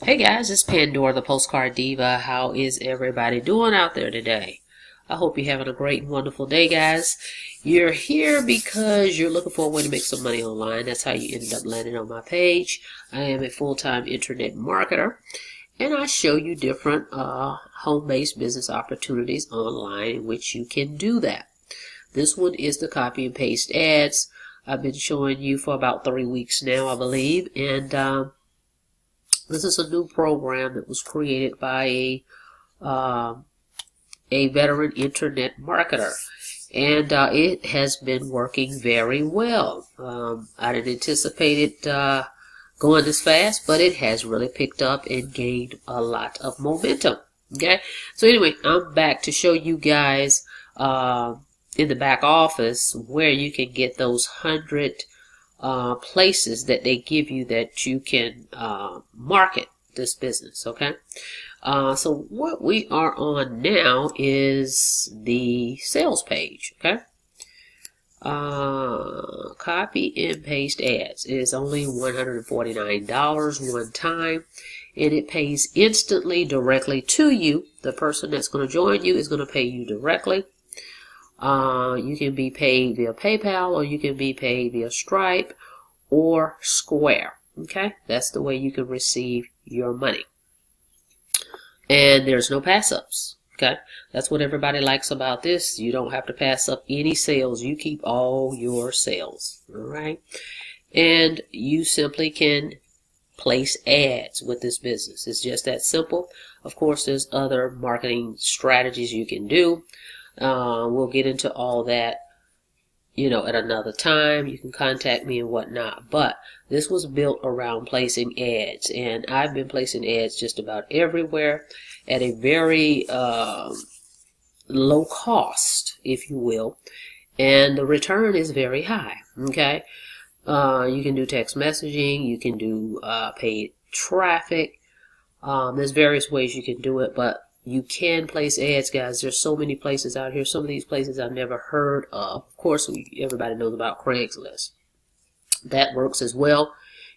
Hey guys, it's Pandora, the Postcard Diva. How is everybody doing out there today? I hope you're having a great and wonderful day, guys. You're here because you're looking for a way to make some money online. That's how you ended up landing on my page. I am a full-time internet marketer, and I show you different home-based business opportunities online in which you can do that. This one is the copy and paste ads. I've been showing you for about 3 weeks now, I believe, and this is a new program that was created by a veteran internet marketer, and it has been working very well. I didn't anticipate it going this fast, but it has really picked up and gained a lot of momentum. Okay, so anyway, I'm back to show you guys in the back office where you can get those 100 places that they give you that you can market this business. Okay, so what we are on now is the sales page. Okay, copy and paste ads. It is only $149 one time, and it pays instantly directly to you. The person that's going to join you is going to pay you directly. You can be paid via PayPal, or you can be paid via Stripe or Square. Okay, that's the way you can receive your money. And there's no pass-ups. Okay, that's what everybody likes about this. You don't have to pass up any sales. You keep all your sales. All right, and you simply can place ads with this business. It's just that simple. Of course, there's other marketing strategies you can do. We'll get into all that, at another time. You can contact me and whatnot. But this was built around placing ads, and I've been placing ads just about everywhere at a very low cost, if you will, and the return is very high. Okay, you can do text messaging, you can do paid traffic. There's various ways you can do it, but you can place ads, guys. There's so many places out here. Some of these places I've never heard of. Of course, everybody knows about Craigslist. That works as well.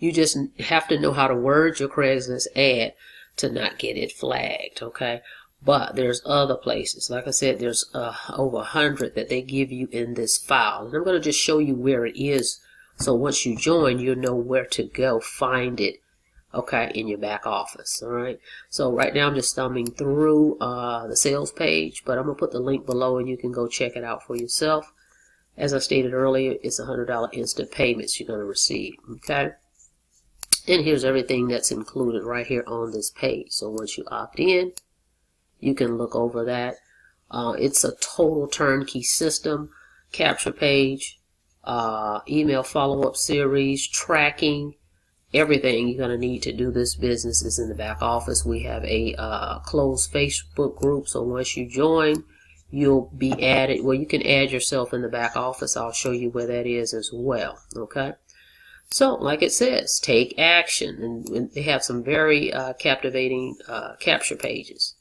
You just have to know how to word your Craigslist ad to not get it flagged, okay? But there's other places. Like I said, there's over 100 that they give you in this file. And I'm going to just show you where it is. So once you join, you'll know where to go find it. Okay, in your back office. All right, so right now I'm just thumbing through the sales page, but I'm gonna put the link below and you can go check it out for yourself. As I stated earlier, it's $100 instant payments you're gonna receive. Okay, and here's everything that's included right here on this page. So once you opt in, you can look over that. It's a total turnkey system: capture page, email follow-up series, tracking. Everything you're going to need to do this business is in the back office. We have a closed Facebook group, so once you join, you'll be added. Well, you can add yourself in the back office. I'll show you where that is as well. Okay, so like it says, take action, and they have some very captivating capture pages,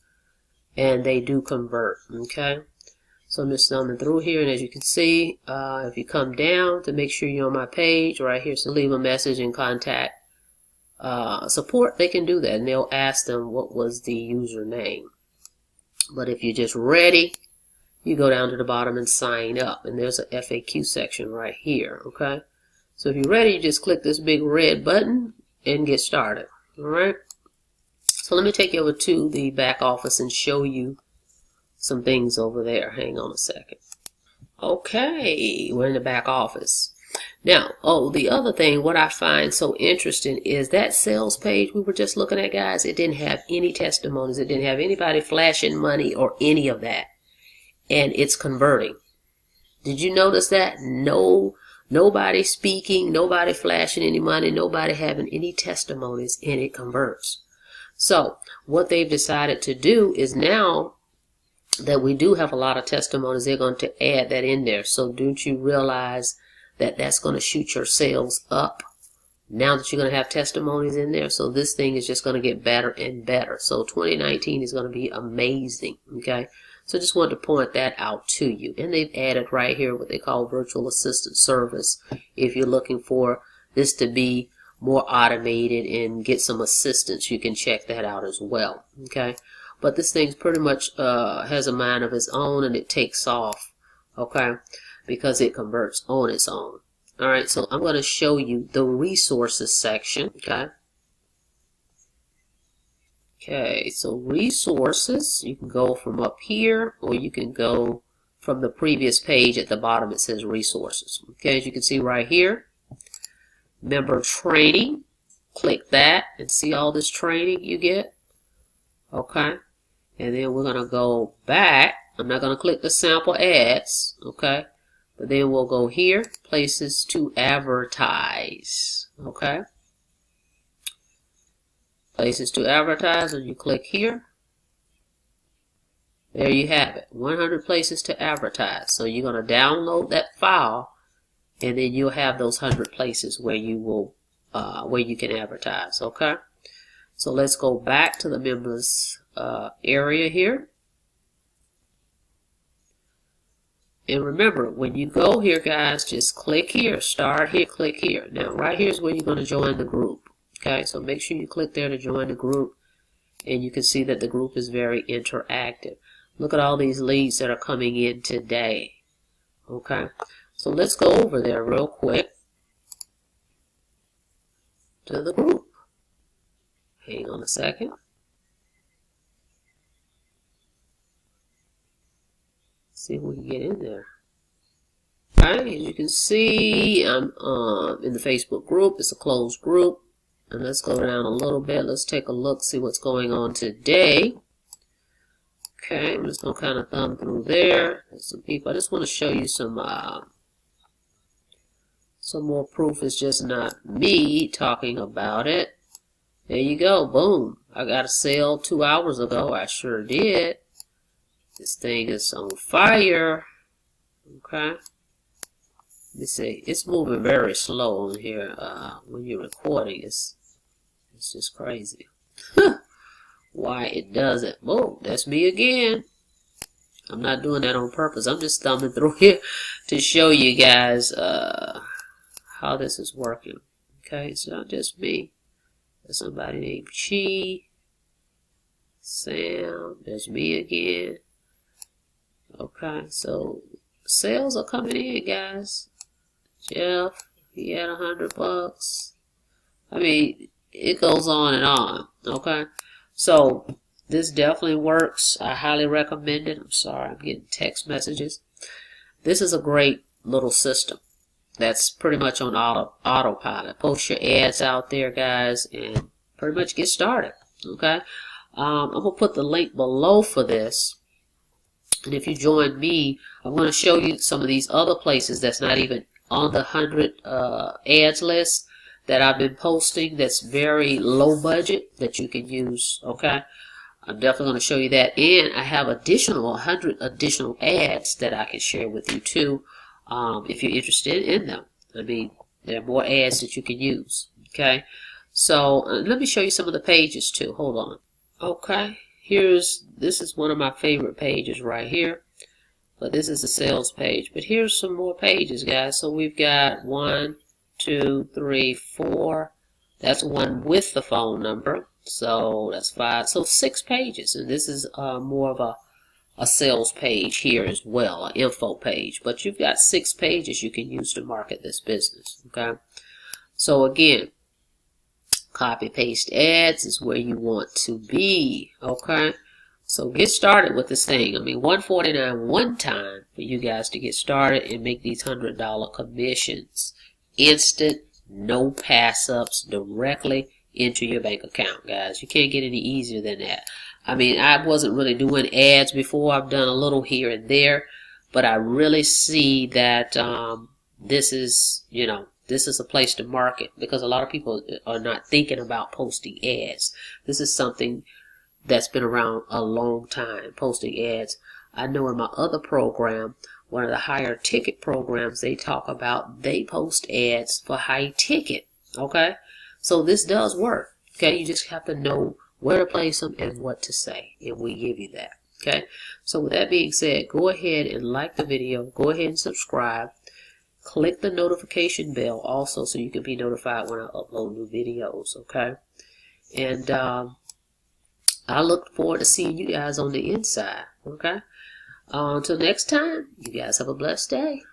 and they do convert. Okay, so I'm just thumbing through here, and as you can see, if you come down to make sure you're on my page right here, so leave a message and contact support, they can do that, and they'll ask them what was the username. But if you're just ready, you go down to the bottom and sign up, and there's a FAQ section right here. Okay, so if you're ready, you just click this big red button and get started. All right, so let me take you over to the back office and show you some things over there. Hang on a second. Okay, we're in the back office. Now, the other thing, what I find so interesting is that sales page we were just looking at, guys. It didn't have any testimonies. It didn't have anybody flashing money or any of that. And it's converting. Did you notice that? Nobody speaking, nobody flashing any money, nobody having any testimonies, and it converts. So what they've decided to do is, now that we do have a lot of testimonies, they're going to add that in there. So don't you realize that that's going to shoot your sales up now that you're going to have testimonies in there? So this thing is just going to get better and better. So 2019 is going to be amazing. Okay, so just wanted to point that out to you. And they've added right here what they call virtual assistant service. If you're looking for this to be more automated and get some assistance, you can check that out as well. Okay, but this thing's pretty much has a mind of its own, and it takes off, okay, because it converts on its own. All right, so I'm going to show you the resources section. Okay, so resources, you can go from up here, or you can go from the previous page. At the bottom it says resources. Okay, as you can see right here, member training, click that and see all this training you get. Okay, and then we're going to go back. I'm not going to click the sample ads, okay, but then we'll go here, places to advertise. Okay, places to advertise, and you click here. There you have it, 100 places to advertise. So you're going to download that file, and then you'll have those 100 places where you will where you can advertise. Okay, so let's go back to the members area here. And remember, when you go here, guys, just click here, start here, click here. Now right here is where you're going to join the group. Okay, so make sure you click there to join the group, and you can see that the group is very interactive. Look at all these leads that are coming in today. Okay, so let's go over there real quick to the group. Hang on a second. See if we can get in there. Alright, as you can see, I'm in the Facebook group. It's a closed group. And let's go down a little bit. Let's take a look, see what's going on today. Okay, I'm just going to kind of thumb through there. There's some people. I just want to show you some more proof. It's just not me talking about it. There you go. Boom. I got a sale 2 hours ago. I sure did. This thing is on fire. Okay. Let me see. It's moving very slow on here. When you're recording, it's just crazy. Why it does it? Oh, that's me again. I'm not doing that on purpose. I'm just thumbing through here to show you guys how this is working. Okay, it's not just me. There's somebody named Chi. Sam. There's me again. Okay, so sales are coming in, guys. Jeff, he had $100. I mean, it goes on and on. Okay, so this definitely works. I highly recommend it. I'm sorry, I'm getting text messages. This is a great little system that's pretty much on autopilot. Post your ads out there, guys, and pretty much get started. Okay, I'm gonna put the link below for this. And if you join me, I'm going to show you some of these other places that's not even on the 100 ads list that I've been posting that's very low budget that you can use. Okay, I'm definitely going to show you that. And I have 100 additional ads that I can share with you too, if you're interested in them. I mean, there are more ads that you can use. Okay, so let me show you some of the pages too. Hold on. Okay. This is one of my favorite pages right here, but this is a sales page. But here's some more pages, guys. So we've got 1, 2, 3, 4. That's one with the phone number. So that's 5. So 6 pages, and this is more of a sales page here as well, an info page. But you've got 6 pages you can use to market this business. Okay. So again, copy paste ads is where you want to be. Okay, so get started with this thing. I mean, $149 one time for you guys to get started and make these $100 commissions, instant, no pass ups, directly into your bank account, guys. You can't get any easier than that. I mean, I wasn't really doing ads before. I've done a little here and there, but I really see that this is, this is a place to market, because a lot of people are not thinking about posting ads. This is something that's been around a long time, posting ads. I know in my other program, one of the higher ticket programs, they talk about they post ads for high ticket. Okay, so this does work. Okay, you just have to know where to place them and what to say, and we give you that. Okay, so with that being said, go ahead and like the video, go ahead and subscribe. Click the notification bell also so you can be notified when I upload new videos, okay? And I look forward to seeing you guys on the inside, okay? Until next time, you guys have a blessed day.